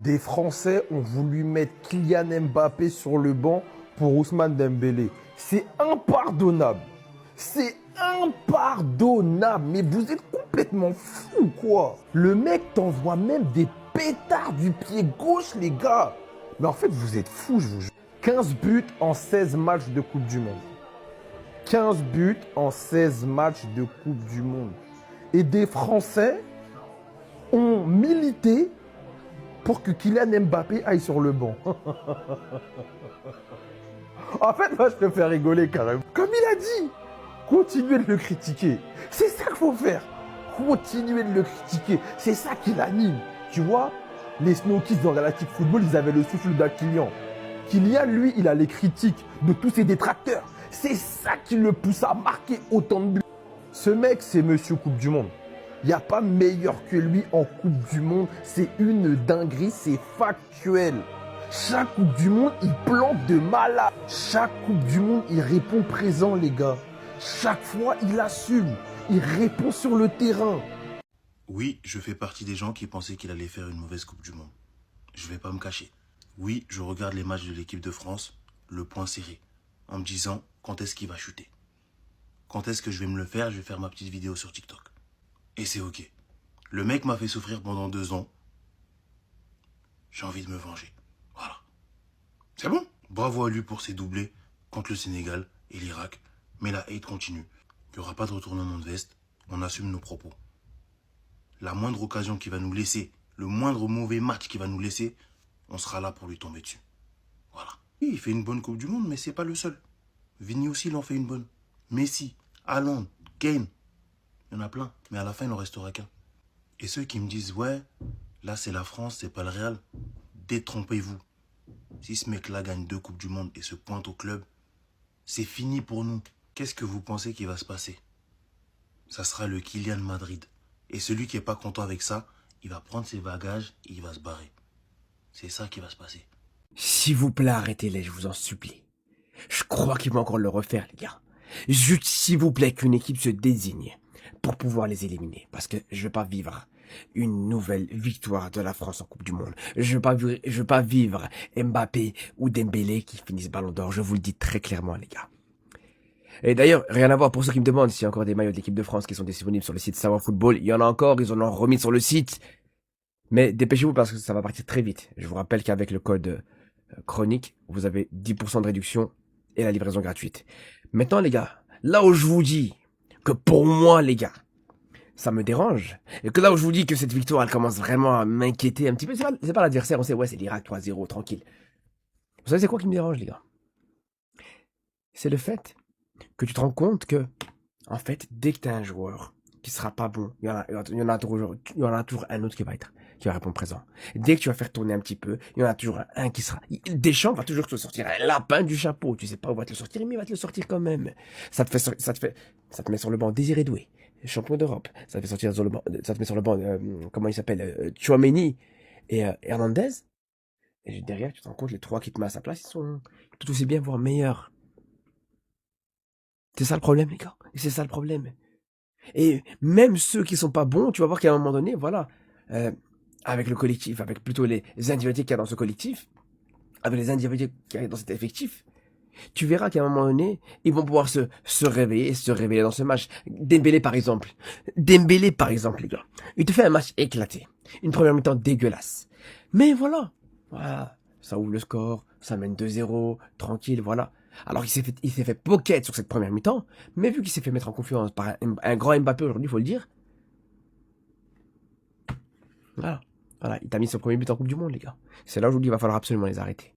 Des Français ont voulu mettre Kylian Mbappé sur le banc pour Ousmane Dembélé. C'est impardonnable. C'est impardonnable. Mais vous êtes complètement fou, quoi. Le mec t'envoie même des pétards du pied gauche, les gars. Mais en fait, vous êtes fous, je vous jure. 15 buts en 16 matchs de Coupe du Monde. 15 buts en 16 matchs de Coupe du Monde. Et des Français ont milité pour que Kylian Mbappé aille sur le banc. En fait, moi, je te fais rigoler carrément. Comme il a dit, continuez de le critiquer. C'est ça qu'il faut faire. Continuez de le critiquer. C'est ça qui l'anime. Tu vois, les Snokies dans Galactic Football, ils avaient le souffle d'un Kylian. Kylian, lui, il a les critiques de tous ses détracteurs. C'est ça qui le pousse à marquer autant de buts. Ce mec, c'est Monsieur Coupe du Monde. Il n'y a pas meilleur que lui en Coupe du Monde. C'est une dinguerie, c'est factuel. Chaque Coupe du Monde, il plante de malade. Chaque Coupe du Monde, il répond présent, les gars. Chaque fois, il assume. Il répond sur le terrain. Oui, je fais partie des gens qui pensaient qu'il allait faire une mauvaise Coupe du Monde. Je vais pas me cacher. Oui, je regarde les matchs de l'équipe de France, le point serré, en me disant quand est-ce qu'il va chuter. Quand est-ce que je vais me le faire, je vais faire ma petite vidéo sur TikTok. Et c'est ok. Le mec m'a fait souffrir pendant 2 ans. J'ai envie de me venger. Voilà. C'est bon. Bravo à lui pour ses doublés contre le Sénégal et l'Irak. Mais la hate continue. Il n'y aura pas de retournement de veste. On assume nos propos. La moindre occasion qu'il va nous laisser, le moindre mauvais match qu'il va nous laisser, on sera là pour lui tomber dessus. Voilà. Oui, il fait une bonne Coupe du Monde, mais c'est pas le seul. Vini aussi, il en fait une bonne. Messi, Haaland, Kane. Il y en a plein, mais à la fin, il n'en restera qu'un. Et ceux qui me disent, ouais, là c'est la France, c'est pas le Real, détrompez-vous. Si ce mec-là gagne 2 Coupes du Monde et se pointe au club, c'est fini pour nous. Qu'est-ce que vous pensez qu'il va se passer? Ça sera le Kylian Madrid. Et celui qui n'est pas content avec ça, il va prendre ses bagages et il va se barrer. C'est ça qui va se passer. S'il vous plaît, arrêtez-les, je vous en supplie. Je crois qu'ils vont encore le refaire, les gars. Juste, s'il vous plaît, qu'une équipe se désigne pour pouvoir les éliminer. Parce que je veux pas vivre une nouvelle victoire de la France en Coupe du Monde. Je veux pas vivre Mbappé ou Dembélé qui finissent Ballon d'Or. Je vous le dis très clairement, les gars. Et d'ailleurs, rien à voir, pour ceux qui me demandent s'il y a encore des maillots de l'équipe de France qui sont disponibles sur le site Savoir Football, il y en a encore, ils en ont remis sur le site. Mais dépêchez-vous parce que ça va partir très vite. Je vous rappelle qu'avec le code chronique, vous avez 10% de réduction et la livraison gratuite. Maintenant, les gars, là où je vous dis que pour moi, les gars, ça me dérange, et que là où je vous dis que cette victoire, elle commence vraiment à m'inquiéter un petit peu, c'est pas l'adversaire, on sait, ouais, c'est l'Irak 3-0, tranquille. Vous savez, c'est quoi qui me dérange, les gars? C'est le fait que tu te rends compte que, en fait, dès que tu as un joueur qui sera pas bon, il y en a toujours un autre qui va répondre présent. Dès que tu vas faire tourner un petit peu, il y en a toujours un qui sera... Deschamps va toujours te sortir un lapin du chapeau. Tu sais pas où va te le sortir, mais il va te le sortir quand même. Ça te met sur le banc Désiré Doué, champion d'Europe. Ça te fait sortir sur le banc, ça te met sur le banc, comment il s'appelle, Tchouaméni et Hernandez. Et derrière, tu te rends compte, les 3 qui te mettent à sa place, ils sont tout aussi bien, voire meilleurs. C'est ça le problème, les gars. Et c'est ça le problème. Et même ceux qui sont pas bons, tu vas voir qu'à un moment donné, voilà, avec le collectif, avec plutôt les individus qu'il y a dans ce collectif, avec les individus qu'il y a dans cet effectif, tu verras qu'à un moment donné, ils vont pouvoir se réveiller dans ce match. Dembélé, par exemple, les gars, il te fait un match éclaté. Une première mi-temps dégueulasse. Mais voilà, ça ouvre le score, ça mène 2-0, tranquille, voilà. Alors il s'est fait pocket sur cette première mi-temps, mais vu qu'il s'est fait mettre en confiance par un grand Mbappé aujourd'hui, il faut le dire. Voilà, il t'a mis son premier but en Coupe du Monde, les gars. C'est là où je vous dis, il va falloir absolument les arrêter.